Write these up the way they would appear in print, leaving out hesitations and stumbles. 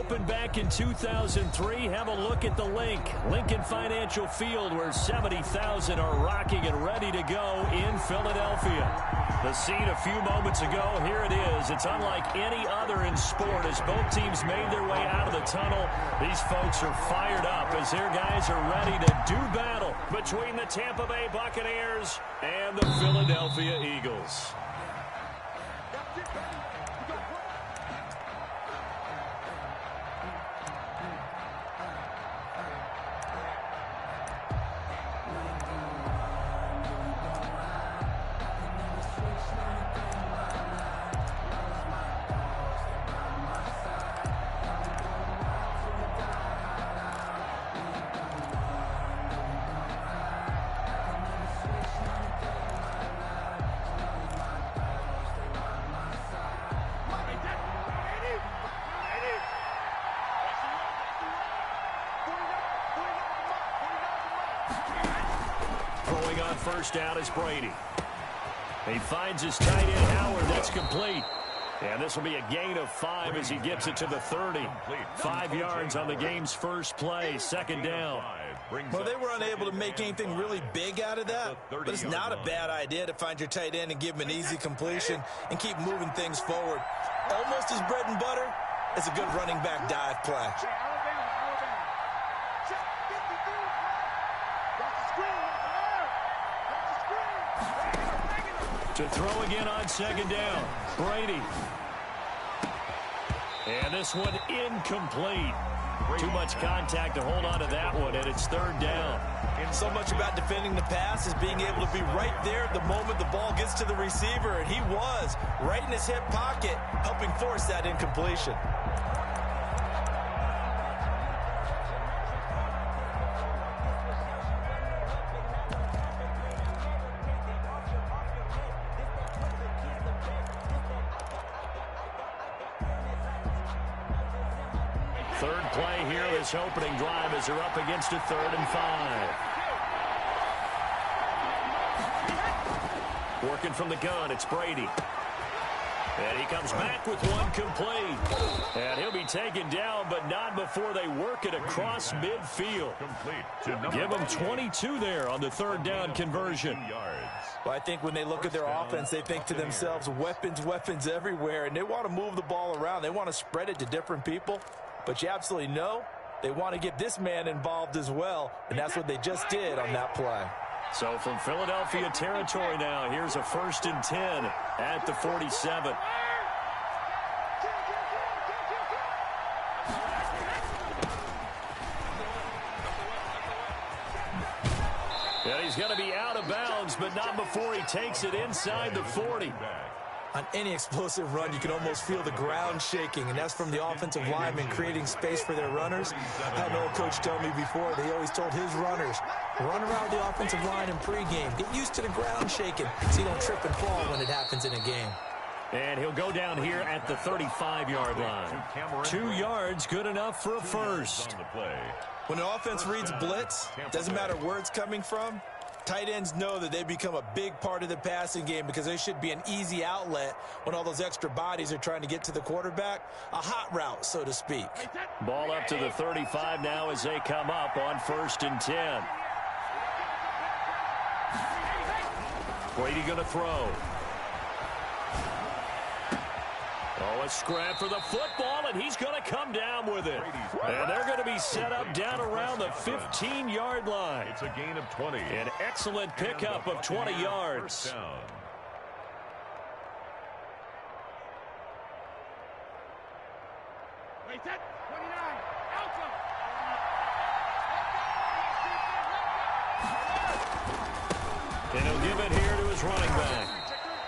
opened back in 2003. Have a look at the Lincoln Financial Field, where 70,000 are rocking and ready to go in Philadelphia. The scene a few moments ago, here it is. It's unlike any other in sport as both teams made their way out of the tunnel. These folks are fired up as their guys are ready to do battle between the Tampa Bay Buccaneers and the Philadelphia Eagles. Throwing on first down is Brady. He finds his tight end, Howard. That's complete. And this will be a gain of 5 as he gets it to the 30. 5 yards on the game's first play, second down. Well, they were unable to make anything really big out of that, but it's not a bad idea to find your tight end and give him an easy completion and keep moving things forward. Almost as bread and butter as a good running back dive play. To throw again on second down, Brady. And this one incomplete. Too much contact to hold on to that one, and it's third down. And so much about defending the pass is being able to be right there the moment the ball gets to the receiver, and he was right in his hip pocket, helping force that incompletion. Third play here, this opening drive, as they're up against a 3rd and 5. Working from the gun, it's Brady. And he comes back with one complete. And he'll be taken down, but not before they work it across midfield. Give them 22 there on the 3rd down conversion. Well, I think when they look at their offense, they think to themselves, weapons everywhere, and they want to move the ball around. They want to spread it to different people. But you absolutely know they want to get this man involved as well, and that's what they just did on that play. So from Philadelphia territory now, here's a 1st and 10 at the 47. And he's going to be out of bounds, but not before he takes it inside the 40. On any explosive run, you can almost feel the ground shaking, and that's from the offensive linemen creating space for their runners. I had an old coach tell me before, they always told his runners, run around the offensive line in pregame. Get used to the ground shaking so you don't trip and fall when it happens in a game. And he'll go down here at the 35-yard line. 2 yards, good enough for a first. When an offense reads blitz, doesn't matter where it's coming from, tight ends know that they become a big part of the passing game because they should be an easy outlet when all those extra bodies are trying to get to the quarterback. A hot route, so to speak. Ball up to the 35 now as they come up on 1st and 10. Brady going to throw. Oh, a scrap for the football, and he's going to come down with it. And they're going to be set up down around the 15-yard line. It's a gain of 20. An excellent pickup of 20 yards. And he'll give it here to his running back.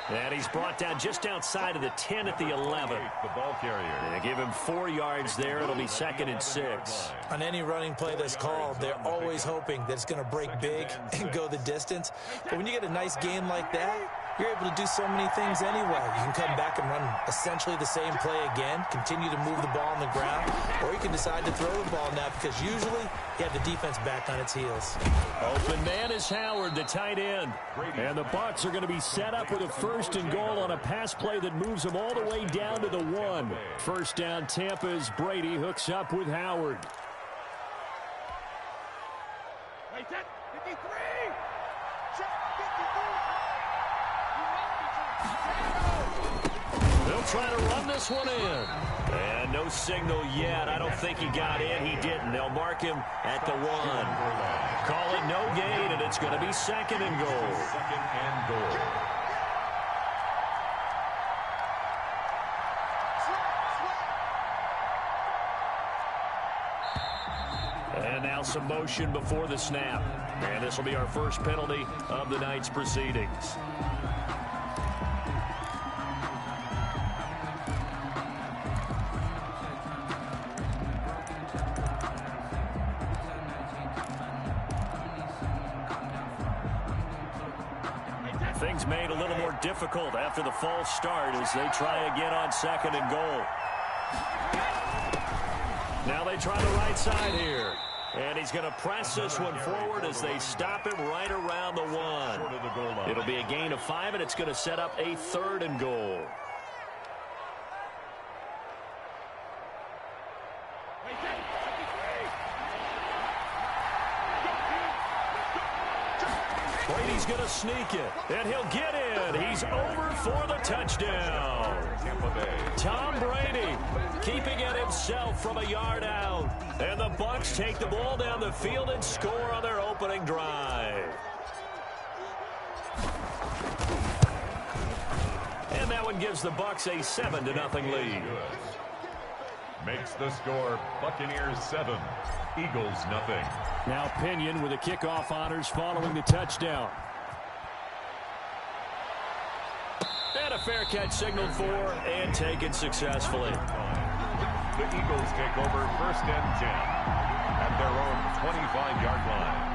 And he's brought down just outside of the 10 at the 11. The ball carrier. They give him 4 yards there. It'll be 2nd and 6. On any running play that's called, they're always hoping that it's going to break big and go the distance. But when you get a nice gain like that, you're able to do so many things anyway. You can come back and run essentially the same play again, continue to move the ball on the ground, or you can decide to throw the ball now because usually He had the defense back on its heels. Open man is Howard, the tight end. And the Bucs are going to be set up with a 1st and goal on a pass play that moves them all the way down to the 1. First down, Tampa, as Brady hooks up with Howard. They'll try to run this one in. And no signal yet. I don't think he got in. He didn't. They'll mark him at the 1. Call it no gain, and it's going to be 2nd and goal. 2nd and goal. And now some motion before the snap. And this will be our first penalty of the night's proceedings. Things made a little more difficult after the false start as they try again on 2nd and goal. Now they try the right side here. And he's going to press this one forward as they stop him right around the 1. It'll be a gain of 5, and it's going to set up a 3rd and goal. Brady's going to sneak it, and he'll get in. He's over for the touchdown. Tom Brady keeping it himself from a yard out. And the Bucs take the ball down the field and score on their opening drive. And that one gives the Bucs a 7-0 lead. Makes the score Buccaneers 7, Eagles 0. Now Pinion with the kickoff honors following the touchdown. And a fair catch signaled for and taken successfully. The Eagles take over 1st and 10 at their own 25-yard line.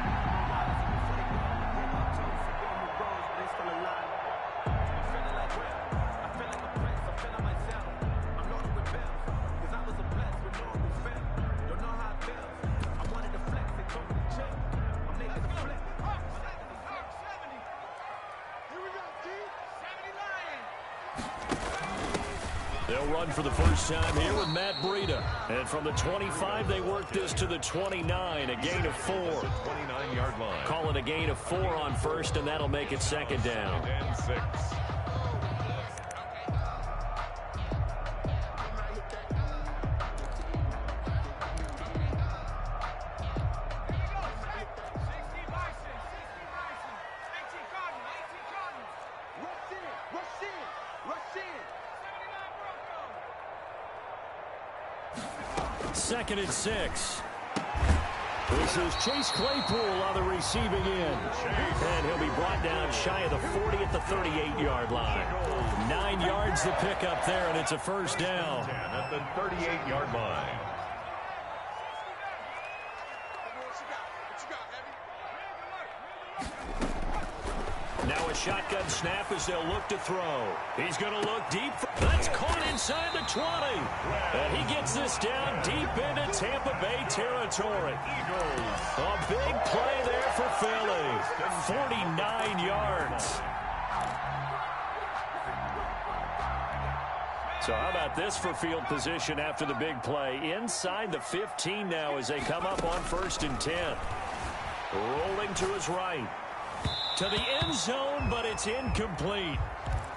They'll run for the first time here with Matt Breida. And from the 25, they work this to the 29, a gain of 4. 29-yard line. Call it a gain of 4 on 1st, and that'll make it 2nd down. 2nd and 6. Second and 6. This is Chase Claypool on the receiving end. And he'll be brought down shy of the 40 at the 38-yard line. 9 yards to pick up there, and it's a first down. 10 at the 38-yard line. Now a shotgun snap as they'll look to throw. He's going to look deep. That's caught inside the 20. And he gets this down deep into Tampa Bay territory. A big play there for Philly. 49 yards. So how about this for field position after the big play? Inside the 15 now as they come up on 1st and 10. Rolling to his right. To the end zone, but it's incomplete.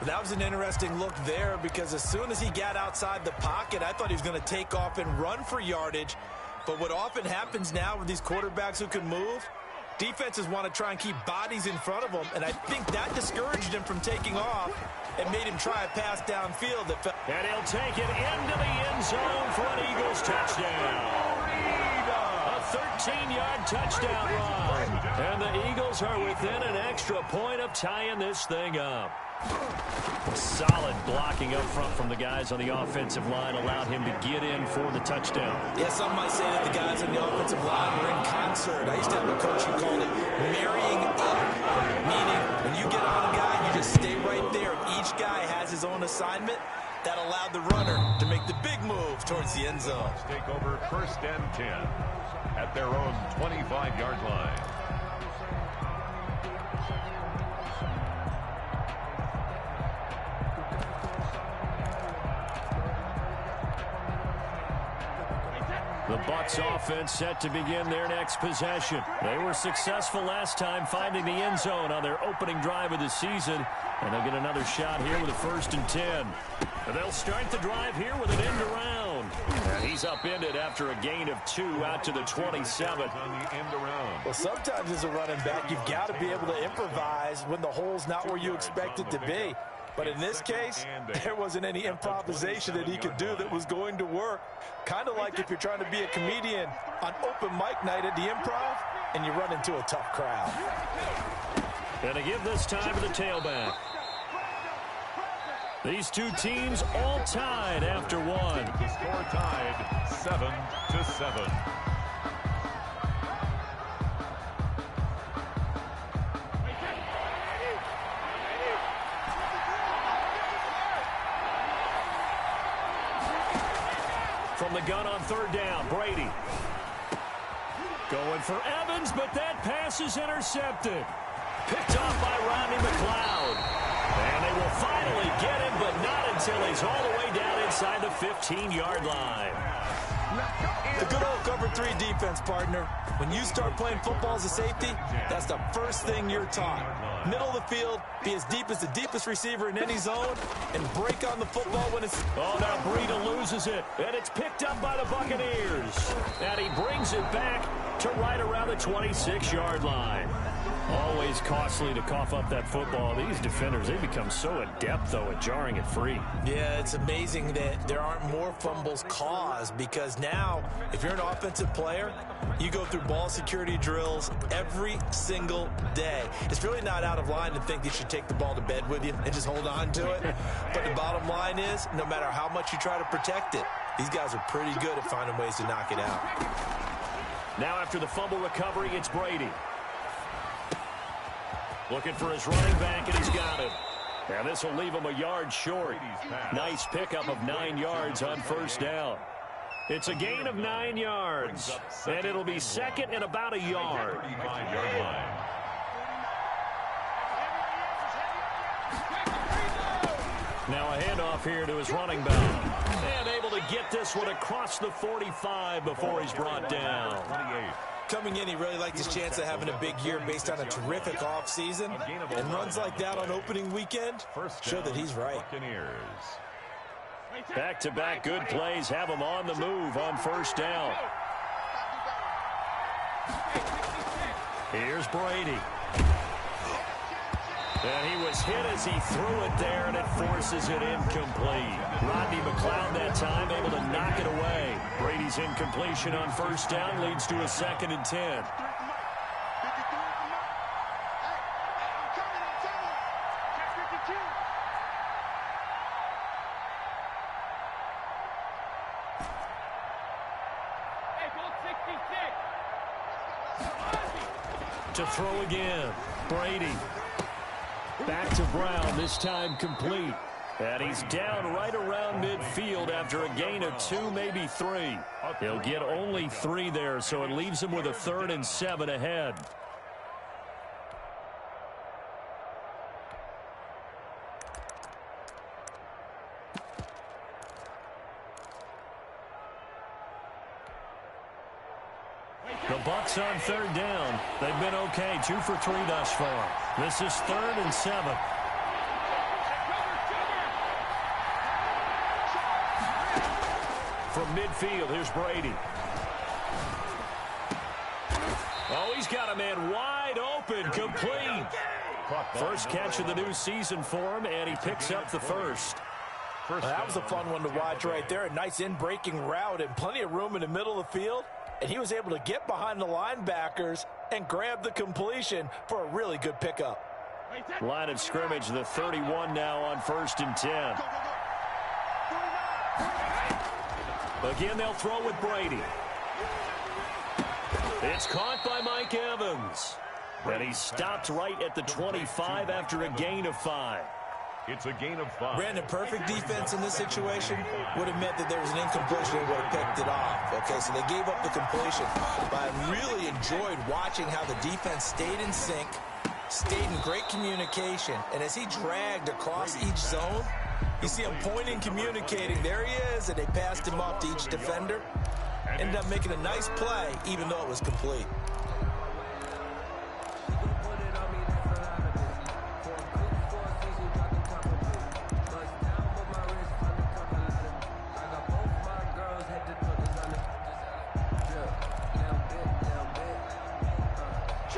That was an interesting look there because as soon as he got outside the pocket, I thought he was going to take off and run for yardage. But what often happens now with these quarterbacks who can move, defenses want to try and keep bodies in front of them, and I think that discouraged him from taking off and made him try a pass downfield. And he'll take it into the end zone for an Eagles touchdown. A 13-yard touchdown run. And the Eagles are within an extra point of tying this thing up. Solid blocking up front from the guys on the offensive line allowed him to get in for the touchdown. Yeah, some might say that the guys on the offensive line were in concert. I used to have a coach who called it marrying up, meaning when you get on a guy, you just stay right there. Each guy has his own assignment. That allowed the runner to make the big move towards the end zone. Take over 1st and 10. at their own 25-yard line. The Bucs offense set to begin their next possession. They were successful last time finding the end zone on their opening drive of the season. And they'll get another shot here with a 1st and 10. And they'll start the drive here with an end around. And he's upended after a gain of 2 out to the 27. Well, sometimes as a running back, you've got to be able to improvise when the hole's not where you expect it to be. But in this case, there wasn't any improvisation that he could do that was going to work. Kind of like if you're trying to be a comedian on open mic night at the Improv and you run into a tough crowd. And to give this time to the tailback. These two teams all tied after one. The score tied 7-7. From the gun on 3rd down, Brady. Going for Evans, but that pass is intercepted. Picked off by Rodney McLeod. And they will finally get him, but not until he's all the way down inside the 15-yard line. The good old cover 3 defense, partner. When you start playing football as a safety, that's the first thing you're taught. Middle of the field, be as deep as the deepest receiver in any zone, and break on the football when it's... Oh, now Breida loses it, and it's picked up by the Buccaneers. And he brings it back to right around the 26-yard line. Always costly to cough up that football. These defenders, they become so adept, though, at jarring it free. Yeah, it's amazing that there aren't more fumbles caused, because now, if you're an offensive player, you go through ball security drills every single day. It's really not out of line to think you should take the ball to bed with you and just hold on to it. But the bottom line is, no matter how much you try to protect it, these guys are pretty good at finding ways to knock it out. Now after the fumble recovery, it's Brady. Looking for his running back, and he's got it. And this will leave him a yard short. Nice pickup of 9 yards on 1st down. It's a gain of 9 yards, and it'll be 2nd and about a yard. 35-yard line. Now a handoff here to his running back. And able to get this one across the 45 before he's brought down. 28. Coming in, he really liked his chance of having a big year based on a terrific offseason. And runs like that on opening weekend show that he's right. Back-to-back good plays have him on the move on 1st down. Here's Brady. And he was hit as he threw it there, and it forces it incomplete. Rodney McLeod that time able to knock it away. Brady's incompletion on 1st down leads to a 2nd and 10. To throw again, Brady. Back to Brown, this time complete. And he's down right around midfield after a gain of 2, maybe 3. He'll get only 3 there, so it leaves him with a 3rd and 7 ahead. The Bucs on 3rd down. They've been okay, 2 for 3 thus far. This is 3rd and 7. From midfield, here's Brady. Oh, he's got a man wide open, complete. First catch of the new season for him, and he picks up the first. Well, that was a fun one to watch right there. A nice in-breaking route and plenty of room in the middle of the field. And he was able to get behind the linebackers and grab the completion for a really good pickup. Line of scrimmage, the 31 now on 1st and 10. Again, they'll throw with Brady. It's caught by Mike Evans. And he stopped right at the 25 after a gain of 5. It's a gain of 5. Brandon, perfect defense in this situation would have meant that there was an incompletion and would have picked it off. Okay, so they gave up the completion. But I really enjoyed watching how the defense stayed in sync, stayed in great communication, and as he dragged across each zone, you see him pointing, communicating. There he is, and they passed him off to each defender. Ended up making a nice play, even though it was complete.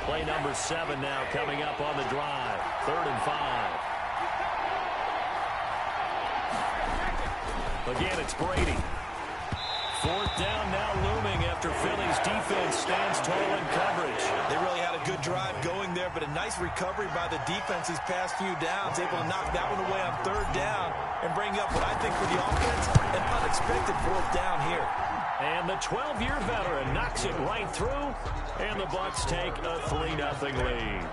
Play number 7 now coming up on the drive. 3rd and 5. Again, it's Brady. 4th down now looming after Philly's defense stands tall in coverage. They really had a good drive going there, but a nice recovery by the defense these past few downs, able to knock that one away on 3rd down and bring up what I think for the offense, an unexpected 4th down here. And the 12-year veteran knocks it right through, and the Bucs take a 3-0 lead.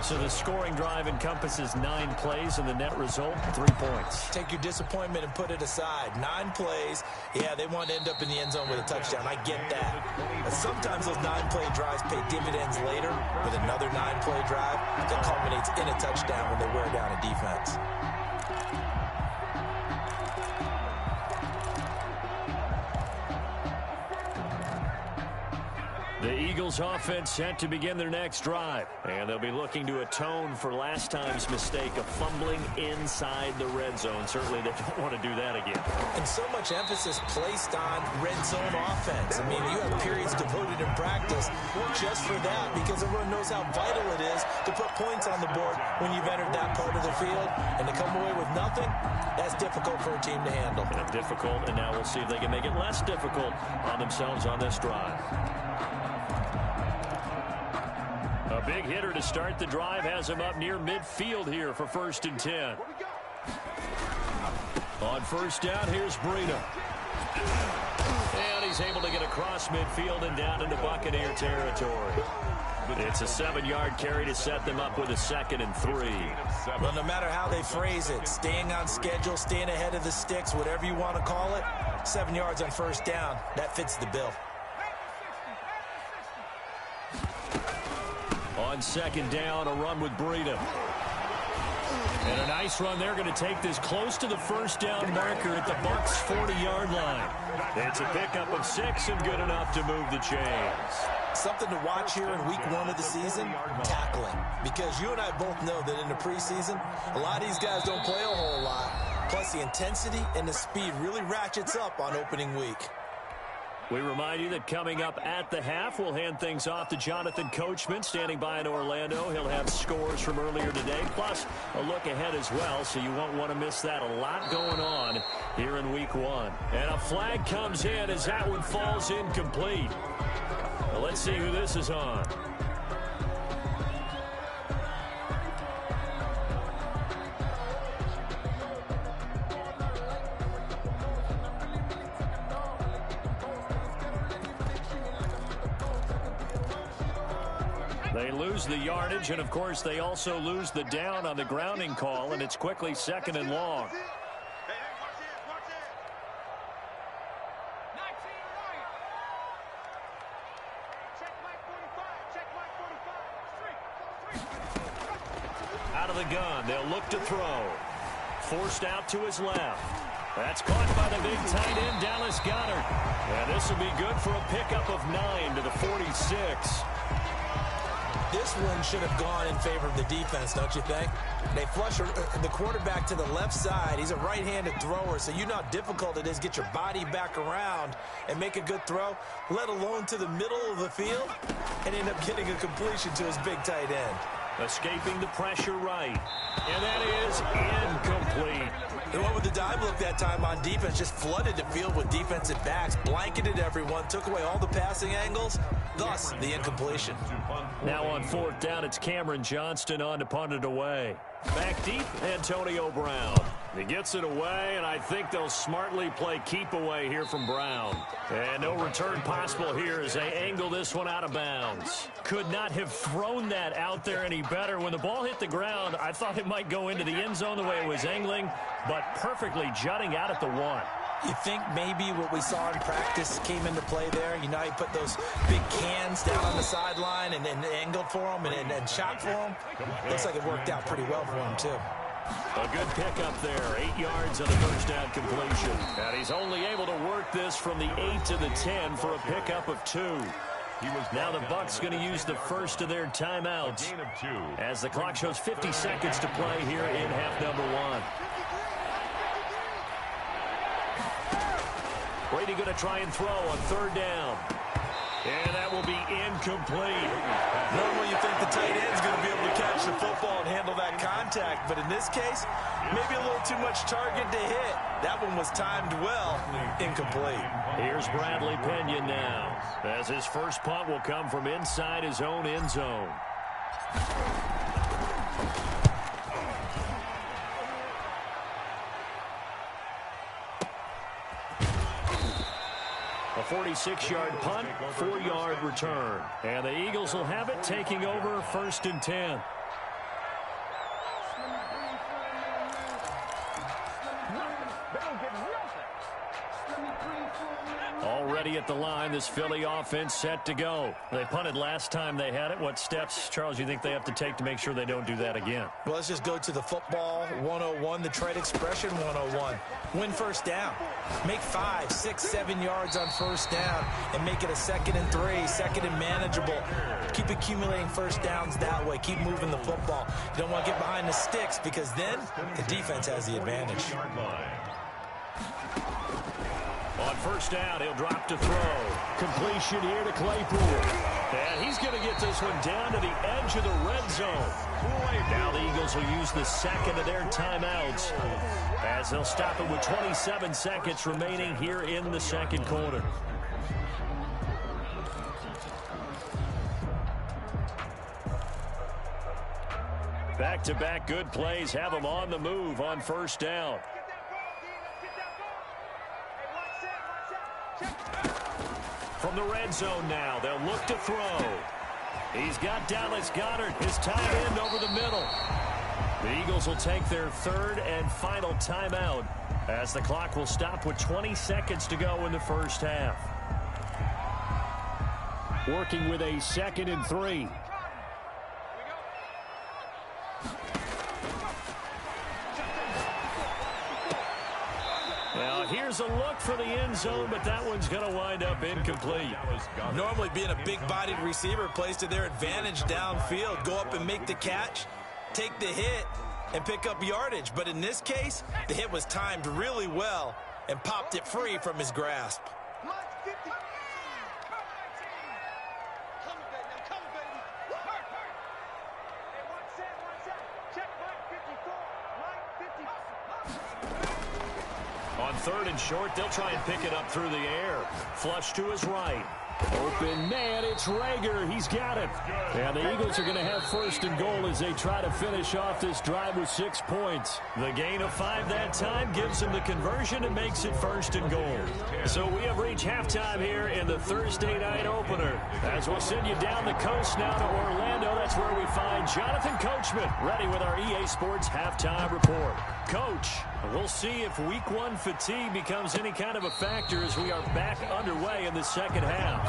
So the scoring drive encompasses 9 plays, and the net result, 3 points. Take your disappointment and put it aside. 9 plays. Yeah, they want to end up in the end zone with a touchdown. I get that. But sometimes those 9-play drives pay dividends later with another 9-play drive that culminates in a touchdown when they wear down a defense. The Eagles offense set to begin their next drive, and they'll be looking to atone for last time's mistake of fumbling inside the red zone. Certainly they don't want to do that again. And so much emphasis placed on red zone offense. I mean, you have periods devoted in practice just for that, because everyone knows how vital it is to put points on the board when you've entered that part of the field. And to come away with nothing, that's difficult for a team to handle. And difficult, and now we'll see if they can make it less difficult on themselves on this drive. A big hitter to start the drive has him up near midfield here for 1st and 10. On 1st down, here's Breida. And he's able to get across midfield and down into Buccaneer territory. It's a 7-yard carry to set them up with a 2nd and 3. Well, no matter how they phrase it, staying on schedule, staying ahead of the sticks, whatever you want to call it, 7 yards on 1st down, that fits the bill. On 2nd down, a run with Breida. And a nice run. They're going to take this close to the 1st down marker at the Bucs' 40-yard line. It's a pickup of 6 and good enough to move the chains. Something to watch here in week 1 of the season, tackling. Because you and I both know that in the preseason, a lot of these guys don't play a whole lot. Plus, the intensity and the speed really ratchets up on opening week. We remind you that coming up at the half, we'll hand things off to Jonathan Coachman, standing by in Orlando. He'll have scores from earlier today, plus a look ahead as well, so you won't want to miss that. A lot going on here in week 1. And a flag comes in as that one falls incomplete. Well, let's see who this is on. They lose the yardage, and of course they also lose the down on the grounding call, and it's quickly 2nd and long. Out of the gun, they'll look to throw. Forced out to his left. That's caught by the big tight end, Dallas Goedert. And this will be good for a pickup of 9 to the 46. This one should have gone in favor of the defense, don't you think? They flush the quarterback to the left side. He's a right-handed thrower, so you know how difficult it is to get your body back around and make a good throw, let alone to the middle of the field, and end up getting a completion to his big tight end. Escaping the pressure right. And that is incomplete. They went with the dive look that time on defense, just flooded the field with defensive backs, blanketed everyone, took away all the passing angles, thus the incompletion. Now on 4th down, it's Cameron Johnston on to punt it away. Back deep, Antonio Brown. He gets it away, and I think they'll smartly play keep away here from Brown. And no return possible here as they angle this one out of bounds. Could not have thrown that out there any better. When the ball hit the ground, I thought it might go into the end zone the way it was angling, but perfectly jutting out at the 1. You think maybe what we saw in practice came into play there? You know, he put those big cans down on the sideline and angled for him and shot for him. Looks like it worked out pretty well for him, too. A good pickup there, 8 yards on the first down completion. And he's only able to work this from the 8 to the 10 for a pickup of 2. Now the Bucs going to use the first of their timeouts as the clock shows 50 seconds to play here in half number 1. Brady going to try and throw on 3rd down. And that will be incomplete. Normally you think the tight end's going to be able to catch the football and handle that contact, but in this case, maybe a little too much target to hit. That one was timed well, incomplete. Here's Bradley Pinion now, as his first punt will come from inside his own end zone. A 46-yard punt, 4-yard return. And the Eagles will have it, taking over 1st and 10. Already at the line, this Philly offense set to go. They punted last time they had it. What steps, Charles, you think they have to take to make sure they don't do that again? Well, let's just go to the football 101, the trade expression 101. Win 1st down. Make 5, 6, 7 yards on 1st down and make it a 2nd and 3, 2nd and manageable. Keep accumulating 1st downs that way. Keep moving the football. You don't want to get behind the sticks because then the defense has the advantage. On 1st down, he'll drop to throw. Completion here to Claypool. And he's going to get this one down to the edge of the red zone. Now the Eagles will use the 2nd of their timeouts as they'll stop it with 27 seconds remaining here in the 2nd quarter. Back-to-back good plays have them on the move on 1st down. From the red zone now, they'll look to throw. He's got Dallas Goedert, his tight end, over the middle. The Eagles will take their 3rd and final timeout as the clock will stop with 20 seconds to go in the 1st half. Working with a 2nd and 3. Now here's a look for the end zone, but that one's going to wind up incomplete. Normally being a big-bodied receiver plays to their advantage downfield. Go up and make the catch, take the hit, and pick up yardage. But in this case, the hit was timed really well and popped it free from his grasp. On 3rd and short, they'll try and pick it up through the air. Flush to his right. Open man, it's Rager. He's got it. And the Eagles are going to have 1st and goal as they try to finish off this drive with 6 points. The gain of 5 that time gives them the conversion and makes it 1st and goal. So we have reached halftime here in the Thursday night opener. As we'll send you down the coast now to Orlando, that's where we find Jonathan Coachman ready with our EA Sports halftime report. Coach, we'll see if week 1 fatigue becomes any kind of a factor as we are back underway in the 2nd half.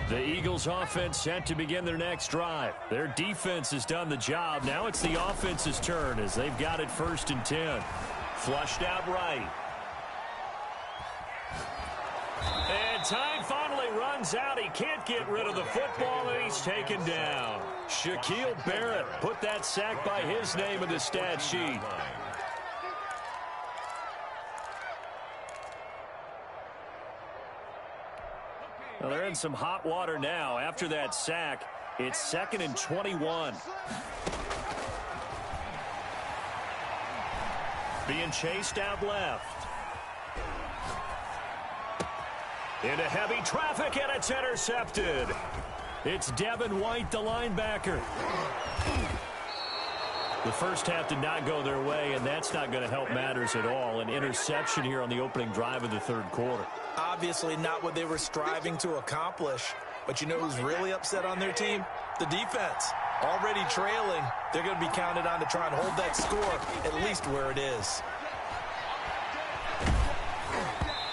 The Eagles offense set to begin their next drive. Their defense has done the job. Now it's the offense's turn as they've got it 1st and 10. Flushed out right. And time finally runs out. He can't get rid of the football, and he's taken down. Shaquille Barrett put that sack by his name in the stat sheet. Well, they're in some hot water now. After that sack, it's 2nd and 21. Being chased out left. Into heavy traffic, and it's intercepted. It's Devin White, the linebacker. The first half did not go their way, and that's not going to help matters at all. An interception here on the opening drive of the third quarter. Obviously not what they were striving to accomplish. But you know who's really upset on their team? The defense. Already trailing, they're going to be counted on to try and hold that score at least where it is.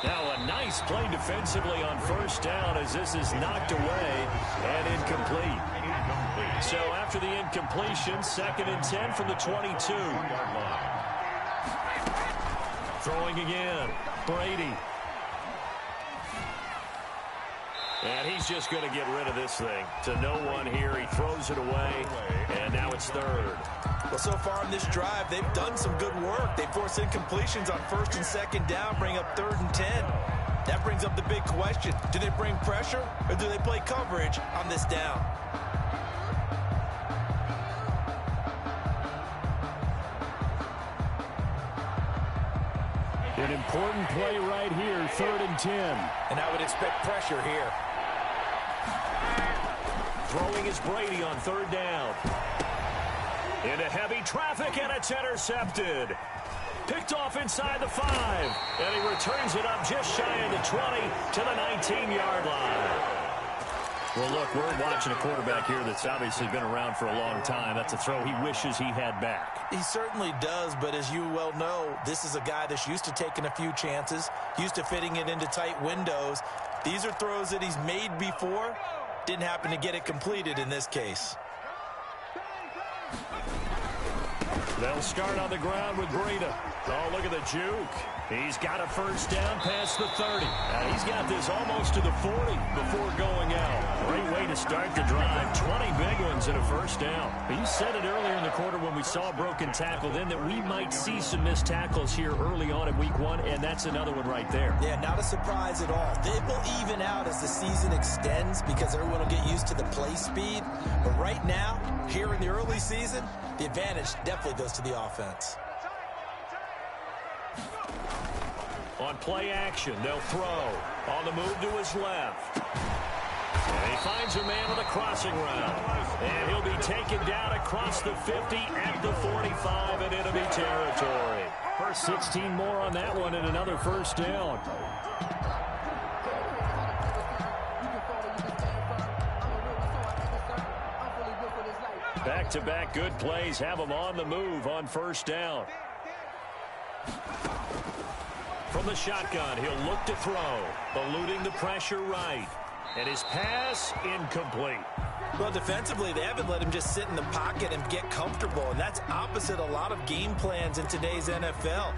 Now a nice play defensively on first down as this is knocked away and incomplete. So after the incompletion, 2nd and 10 from the 22. Throwing again, Brady. And he's just going to get rid of this thing. To no one here, he throws it away, and now it's 3rd. Well, so far in this drive, they've done some good work. They force incompletions on 1st and 2nd down, bring up 3rd and 10. That brings up the big question. Do they bring pressure, or do they play coverage on this down? An important play right here, 3rd and 10. And I would expect pressure here. Throwing is Brady on 3rd down. Into heavy traffic, and it's intercepted. Picked off inside the 5. And he returns it up just shy of the 20 to the 19-yard line. Well, look, we're watching a quarterback here that's obviously been around for a long time. That's a throw he wishes he had back. He certainly does, but as you well know, this is a guy that's used to taking a few chances, used to fitting it into tight windows. These are throws that he's made before. Didn't happen to get it completed in this case. They'll start on the ground with Breida. Oh, look at the juke. He's got a first down past the 30. He's got this almost to the 40 before going out. Great way to start the drive. 20 big ones and a first down. You said it earlier in the quarter when we saw a broken tackle then that we might see some missed tackles here early on in week 1, and that's another one right there. Yeah, not a surprise at all. It will even out as the season extends because everyone will get used to the play speed. But right now, here in the early season, the advantage definitely goes to the offense. On play action, they'll throw. On the move to his left. And he finds a man on the crossing route. And he'll be taken down across the 50 at the 45 and enemy territory. First 16 more on that one and another first down. Back-to-back good plays have him on the move on first down. From the shotgun, he'll look to throw, eluding the pressure right. And his pass, incomplete. Well, defensively, they haven't let him just sit in the pocket and get comfortable, and that's opposite a lot of game plans in today's NFL.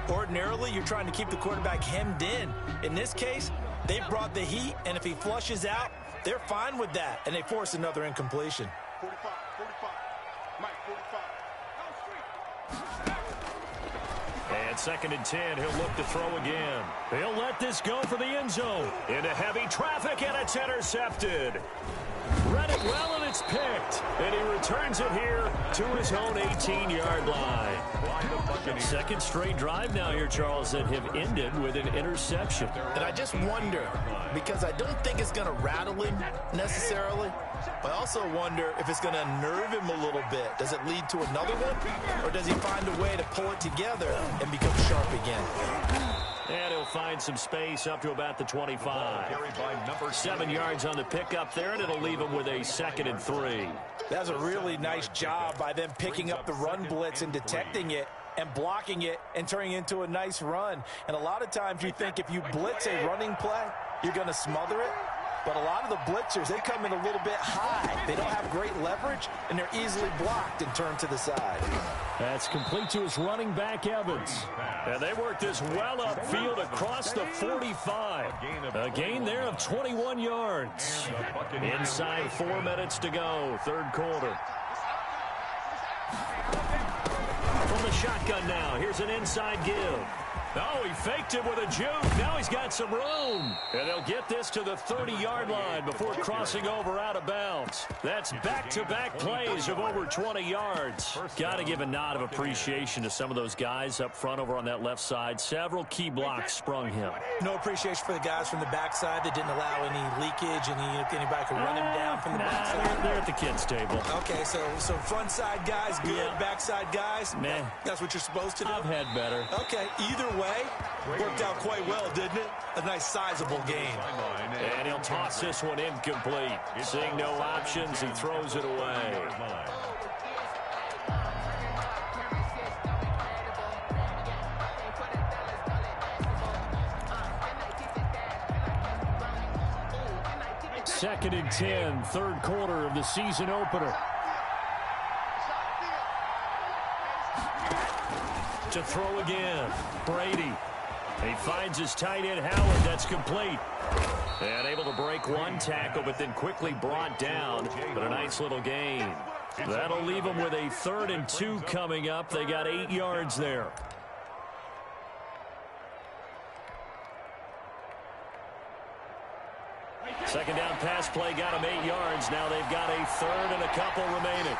Ordinarily, you're trying to keep the quarterback hemmed in. In this case, they've brought the heat, and if he flushes out, they're fine with that, and they force another incompletion. 45, Mike, 45. And 2nd and 10, he'll look to throw again. He'll let this go for the end zone. Into heavy traffic, and it's intercepted. Read it well, and it's picked. And he returns it here to his own 18-yard line. Second straight drive now here, Charles, that have ended with an interception. And I just wonder, because I don't think it's going to rattle him necessarily, but I also wonder if it's going to unnerve him a little bit. Does it lead to another one, or does he find a way to pull it together and become sharp again? And he'll find some space up to about the 25. 7 yards on the pickup there, and it'll leave him with a 2nd and 3. That's a really nice job by them picking up the run blitz and detecting it and blocking it and turning it into a nice run. And a lot of times you think if you blitz a running play, you're going to smother it. But a lot of the blitzers, they come in a little bit high. They don't have great leverage, and they're easily blocked and turned to the side. That's complete to his running back, Evans. And they work this well upfield across the 45. A gain there of 21 yards. Inside 4 minutes to go, third quarter. From the shotgun now, here's an inside give. Oh, he faked it with a juke. Now he's got some room. And they'll get this to the 30-yard line before crossing over out of bounds. That's back-to-back plays of over 20 yards. Got to give a nod of appreciation to some of those guys up front over on that left side. Several key blocks sprung him. No appreciation for the guys from the backside that didn't allow any leakage, and anybody could run him down from the backside. They're at the kids' table. Okay, so front side guys good, backside guys? Meh. That's what you're supposed to do? I've had better. Okay, either way, worked out quite well, didn't it? A nice sizable game. And he'll toss this one incomplete. Seeing no options, he throws it away. Second and 10, third quarter of the season opener. To throw again, Brady. He finds his tight end, Howard. That's complete. And able to break one tackle, but then quickly brought down. But a nice little gain. That'll leave them with a 3rd and 2 coming up. They got 8 yards there. Second down pass play got them 8 yards. Now they've got a 3rd and a couple remaining.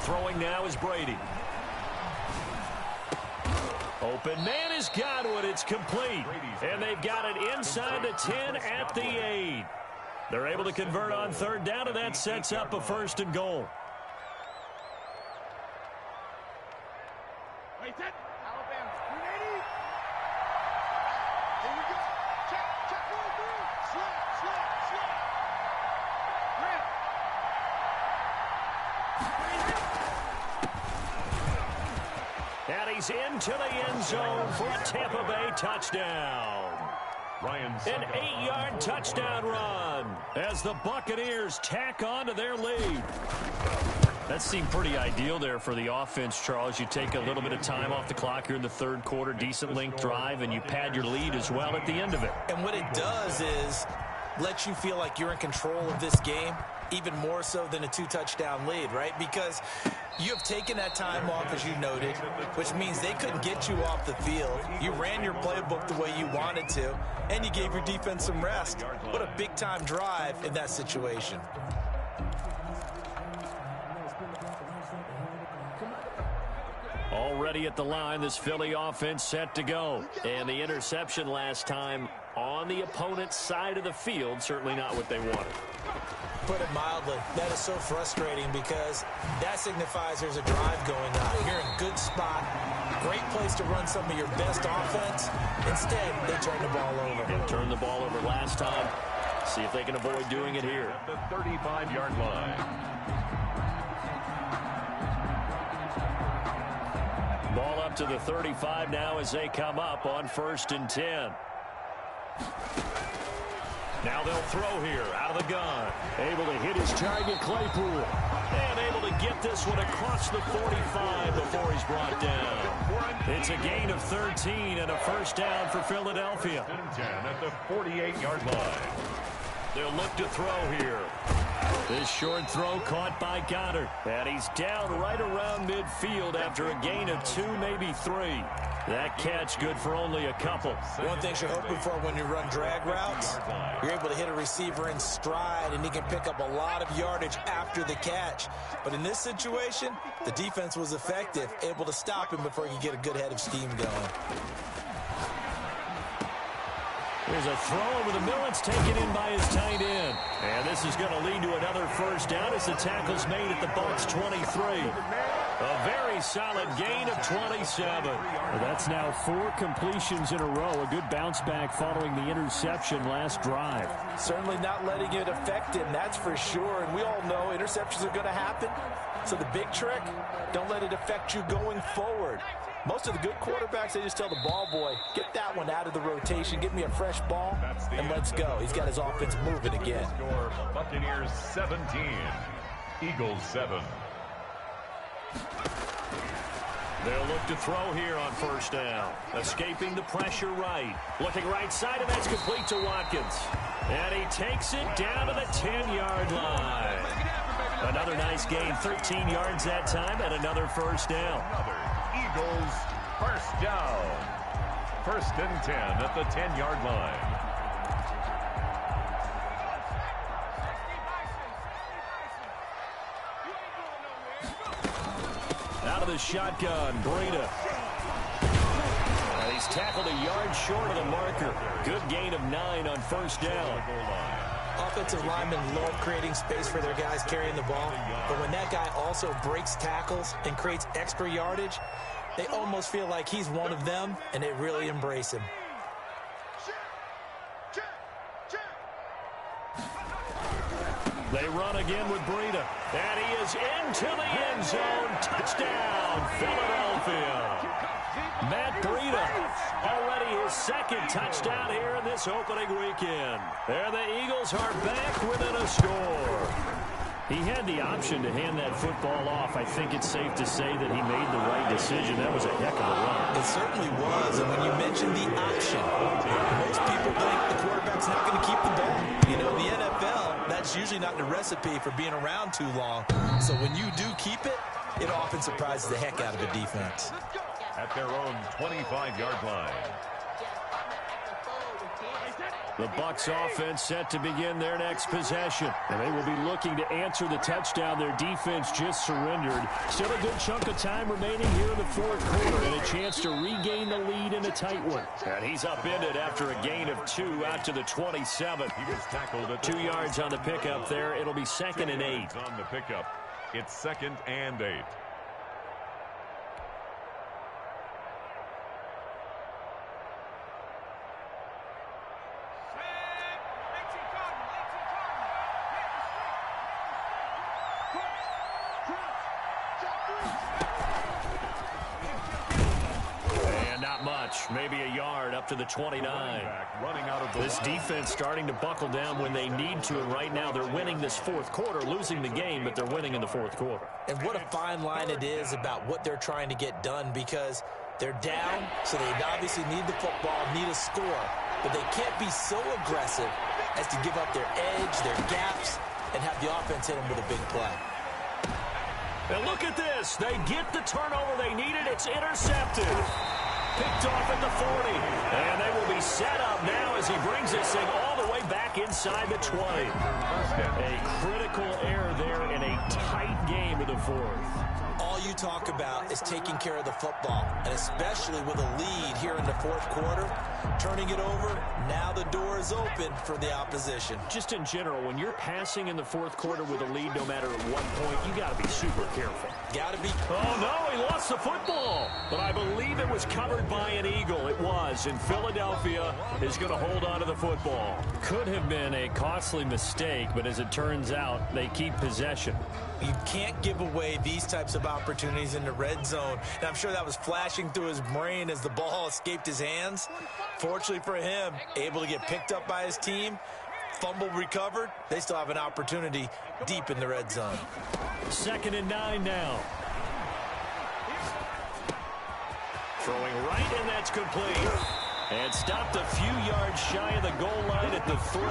Throwing now is Brady. Open man is Godwin. It's complete. And they've got it inside the 10 at the 8. They're able to convert on 3rd down, and that sets up a 1st and goal. Alabama, 380. Here we go. Check roll through. Slip. Grip. And he's into the end zone for a Tampa Bay touchdown. An 8-yard touchdown run as the Buccaneers tack on to their lead. That seemed pretty ideal there for the offense, Charles. You take a little bit of time off the clock here in the 3rd quarter, decent length drive, and you pad your lead as well at the end of it. And what it does is let you feel like you're in control of this game, even more so than a 2-touchdown lead, right? Because you have taken that time off, as you noted, which means they couldn't get you off the field. You ran your playbook the way you wanted to, and you gave your defense some rest. What a big-time drive in that situation. Already at the line, this Philly offense set to go. And the interception last time on the opponent's side of the field, certainly not what they wanted. Put it mildly, that is so frustrating because that signifies there's a drive going on. You're in a good spot, great place to run some of your best offense. Instead, they turn the ball over. And turned the ball over last time. See if they can avoid doing it here. At the 35-yard line. Ball up to the 35 now as they come up on 1st and 10. Now they'll throw here out of the gun. Able to hit his target, Claypool. And able to get this one across the 45 before he's brought down. It's a gain of 13 and a 1st down for Philadelphia. 10 at the 48-yard line. They'll look to throw here. This short throw caught by Goddard. And he's down right around midfield after a gain of 2, maybe 3. That catch good for only a couple. One thing you're hoping for when you run drag routes, you're able to hit a receiver in stride, and he can pick up a lot of yardage after the catch. But in this situation, the defense was effective, able to stop him before he could get a good head of steam going. There's a throw over the middle. It's taken in by his tight end. And this is going to lead to another 1st down as the tackle's made at the Bucs 23. A very solid gain of 27. Well, that's now 4 completions in a row. A good bounce back following the interception last drive. Certainly not letting it affect him, that's for sure. And we all know interceptions are going to happen. So the big trick, don't let it affect you going forward. Most of the good quarterbacks, they just tell the ball boy, get that one out of the rotation, give me a fresh ball, and let's go. He's got his offense moving again. Score Buccaneers 17, Eagles 7. They'll look to throw here on first down. Escaping the pressure right. Looking right side, and that's complete to Watkins. And he takes it down to the 10-yard line. Another nice gain, 13 yards that time, and another first down. Eagles first down. 1st and 10 at the 10-yard line. Out of the shotgun, Breida. And he's tackled a yard short of the marker. Good gain of 9 on first down. Offensive linemen love creating space for their guys carrying the ball, but when that guy also breaks tackles and creates extra yardage, they almost feel like he's one of them, and they really embrace him. They run again with Breida. And he is into the end zone. Touchdown, Philadelphia. Matt Breida, already his 2nd touchdown here in this opening weekend. And the Eagles are back within a score. He had the option to hand that football off. I think it's safe to say that he made the right decision. That was a heck of a run. It certainly was. And when you mention the option, most people think the quarterback's not going to keep the ball. You know, the NFL, that's usually not the recipe for being around too long. So when you do keep it, it often surprises the heck out of a defense. At their own 25-yard line. The Bucs offense set to begin their next possession. And they will be looking to answer the touchdown their defense just surrendered. Still a good chunk of time remaining here in the 4th quarter and a chance to regain the lead in a tight one. And he's upended after a gain of 2 out to the 27. He was tackled at 2 yards on the pickup there. It'll be 2nd and 8. On the pickup. It's 2nd and 8. Maybe a yard up to the 29. This defense starting to buckle down when they need to, and right now they're winning this 4th quarter, losing the game, but they're winning in the 4th quarter. And what a fine line it is about what they're trying to get done, because they're down, so they obviously need the football, need a score, but they can't be so aggressive as to give up their edge, their gaps, and have the offense hit them with a big play. And look at this. They get the turnover they needed. It's intercepted. Picked off at the 40. And they will be set up now as he brings this thing all the way back inside the 20. A critical error there in a tight game in the 4th. All you talk about is taking care of the football, and especially with a lead here in the 4th quarter, turning it over, now the door is open for the opposition. Just in general, when you're passing in the 4th quarter with a lead, no matter at what point, you got to be super careful. Got to be. Oh, no, he lost the football. But I believe it was covered by an Eagle. It was, and Philadelphia is going to hold on to the football. Could have been a costly mistake, but as it turns out, they keep possession. You can't give away these types of opportunities in the red zone. And I'm sure that was flashing through his brain as the ball escaped his hands. Fortunately for him, able to get picked up by his team, fumble recovered. They still have an opportunity deep in the red zone. 2nd and 9 now. Throwing right, and that's complete. And stopped a few yards shy of the goal line at the 3.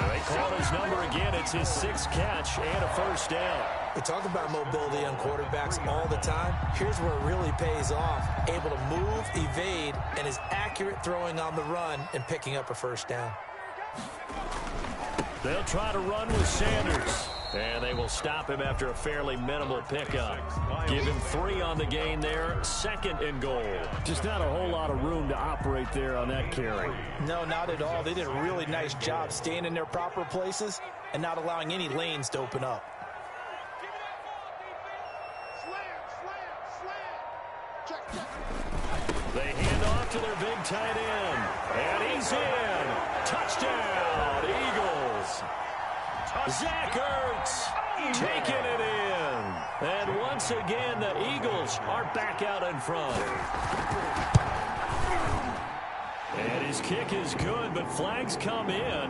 They call his number again. It's his 6th catch and a first down. We talk about mobility on quarterbacks all the time. Here's where it really pays off. Able to move, evade, and is accurate throwing on the run and picking up a first down. They'll try to run with Sanders. And they will stop him after a fairly minimal pickup. Give him 3 on the gain there. 2nd and goal. Just not a whole lot of room to operate there on that carry. No, not at all. They did a really nice job staying in their proper places and not allowing any lanes to open up. They hand off to their big tight end. And he's in. Touchdown, Eagles. Zach Ertz taking it in. And once again, the Eagles are back out in front. And his kick is good, but flags come in.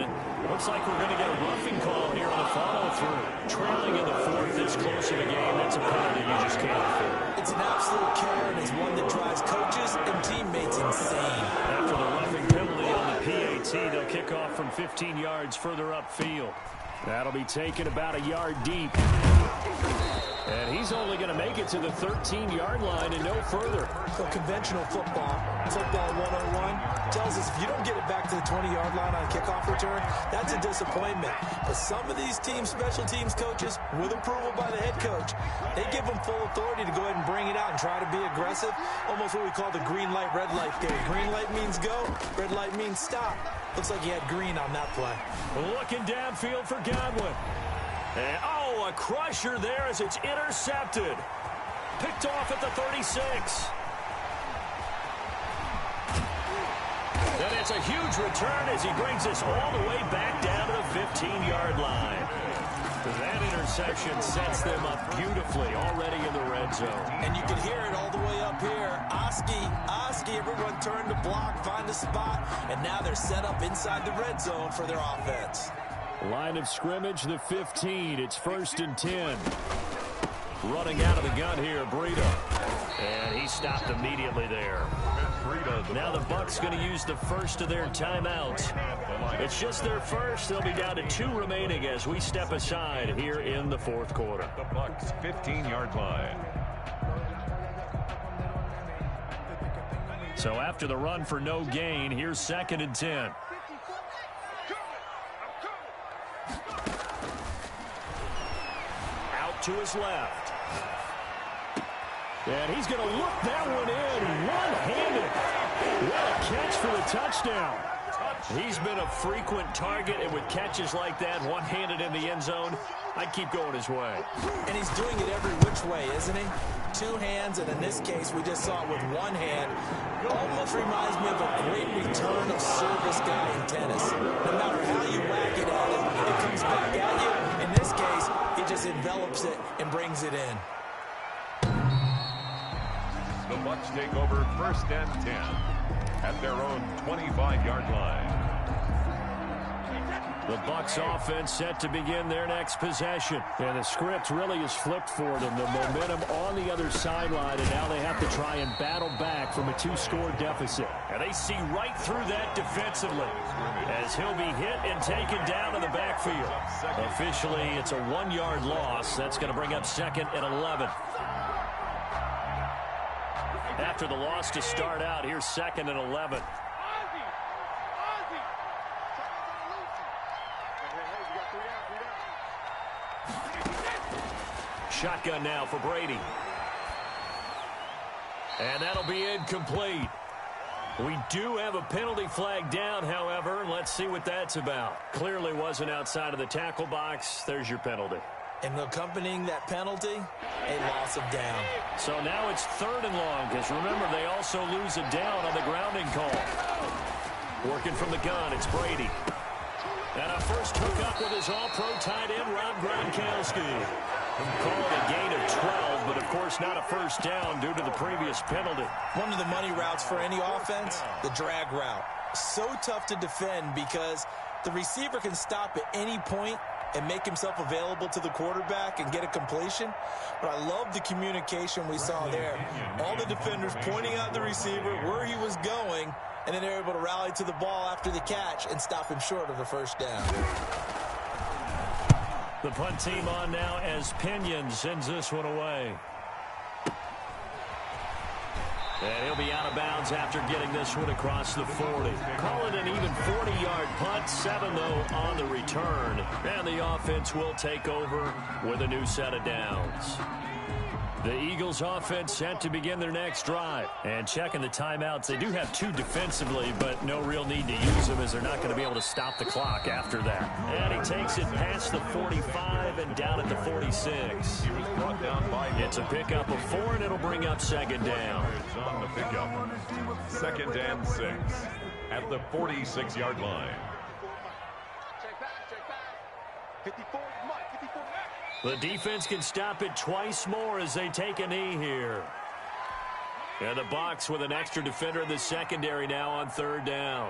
Looks like we're going to get a roughing call here on the follow-through. Trailing in the fourth this close of a game, that's a penalty you just can't afford. It's an absolute killer, and it's one that drives coaches and teammates insane. After the roughing penalty on the PAT, they'll kick off from 15 yards further upfield. That'll be taken about a yard deep. And he's only going to make it to the 13-yard line and no further. So conventional football 101, tells us if you don't get it back to the 20-yard line on a kickoff return, that's a disappointment. But some of these special teams coaches, with approval by the head coach, they give them full authority to go ahead and bring it out and try to be aggressive. Almost what we call the green light, red light theory. Green light means go, red light means stop. Looks like he had green on that play. Looking downfield for Godwin. And, oh, a crusher there as it's intercepted. Picked off at the 36. And it's a huge return as he brings us all the way back down to the 15-yard line. That interception sets them up beautifully already in the red zone. And you can hear it all the way up here. Oski, everyone turn to block, find a spot, and now they're set up inside the red zone for their offense. Line of scrimmage, the 15. It's 1st and 10. Running out of the gun here, Breida. And he stopped immediately there. Now the Bucs going to use the first of their timeouts. It's just their first. They'll be down to 2 remaining as we step aside here in the fourth quarter. The Bucs 15-yard line. So after the run for no gain, here's 2nd and 10. Out to his left. And he's going to look that one in one-handed. What a catch for the touchdown. He's been a frequent target, and with catches like that, one-handed in the end zone, I'd keep going his way. And he's doing it every which way, isn't he? 2 hands, and in this case, we just saw it with 1 hand. Almost reminds me of a great return of service guy in tennis. No matter how you whack it at him, it comes back at you. In this case, he just envelops it and brings it in. The Bucs take over 1st and 10 at their own 25-yard line. The Bucs offense set to begin their next possession. And the script really is flipped for them. The momentum on the other sideline, and now they have to try and battle back from a 2-score deficit. And they see right through that defensively as he'll be hit and taken down in the backfield. Officially, it's a 1-yard loss. That's going to bring up 2nd and 11. After the loss to start out, here's 2nd and 11. Shotgun now for Brady. And that'll be incomplete. We do have a penalty flag down, however. Let's see what that's about. Clearly wasn't outside of the tackle box. There's your penalty. And accompanying that penalty, a loss of down. So now it's 3rd and long, because remember, they also lose a down on the grounding call. Working from the gun, it's Brady. And a first hookup with his all-pro tight end, Rob Gronkowski. Call it a gain of 12, but of course not a first down due to the previous penalty. One of the money routes for any offense, the drag route. So tough to defend because the receiver can stop at any point and make himself available to the quarterback and get a completion. But I love the communication we saw there. All the defenders pointing out the receiver, where he was going, and then they're able to rally to the ball after the catch and stop him short of a first down. The punt team on now as Pinion sends this one away. And he'll be out of bounds after getting this one across the 40. Call it an even 40-yard punt. 7, though, on the return. And the offense will take over with a new set of downs. The Eagles offense set to begin their next drive. And checking the timeouts, they do have 2 defensively, but no real need to use them as they're not going to be able to stop the clock after that. And he takes it past the 45 and down at the 46. He was brought down by It's a pickup of 4, and it'll bring up 2nd down. on the pickup. 2nd and 6 at the 46-yard line. Check back. 54, Mike, 54. The defense can stop it twice more as they take a knee here. And the Bucs with an extra defender in the secondary now on third down.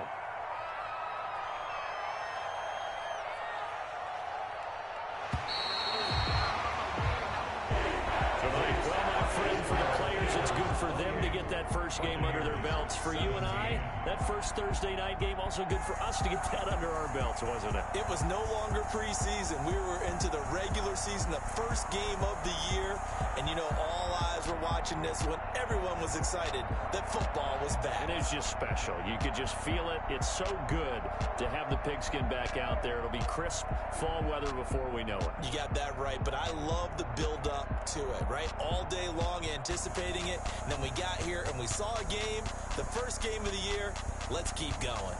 Well, my friend, for the players, it's good for them to get that first game under their belts. For you and I, that first Thursday night game also good for us to get that under our belts, wasn't it? It was no longer preseason. We were into the regular season, the first game of the year. And, you know, all eyes were watching this when everyone was excited that football was back. It is just special. You could just feel it. It's so good to have the pigskin back out there. It'll be crisp fall weather before we know it. You got that right, but I love the build-up to it, right? All day long anticipating it, and then we got here and we saw a game, the first game of the year. Let's keep going.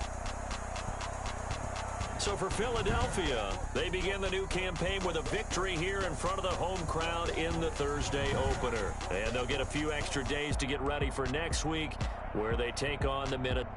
So for Philadelphia, they begin the new campaign with a victory here in front of the home crowd in the Thursday opener. And they'll get a few extra days to get ready for next week, where they take on the Minnesota